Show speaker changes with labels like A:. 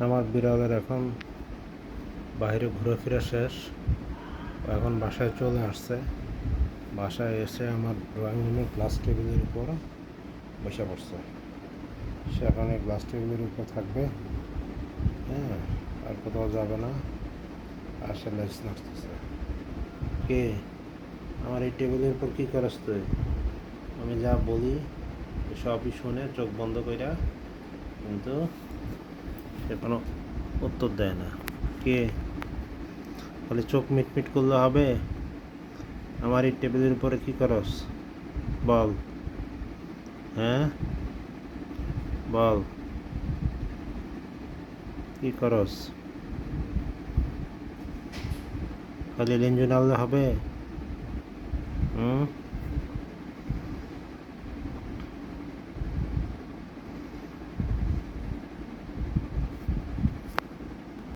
A: আমার বিড়ালের এখন বাইরে ঘোরাফেরা শেষ, এখন বাসায় চলে আসছে। বাসায় এসে আমার ড্রয়িং রুমের গ্লাস টেবিলের উপর বসে পড়ছে। সে এখন এই গ্লাস টেবিলের উপর থাকবে, হ্যাঁ, আর কোথাও যাবে না। আর সে লেজ নাড়তেছে। কে আমার এই টেবিলের উপর কী করস তুই? আমি যা বলি সবই শুনে চোখ বন্ধ কইরা, কিন্তু সে কোনো উত্তর দেয় না। কে খালি চোখ মিটমিট করলে হবে? আমার এই টেবিলের উপরে কী করস বল, হ্যাঁ বল, কী করস? খালি লেঞ্জু নাড়লে হবে?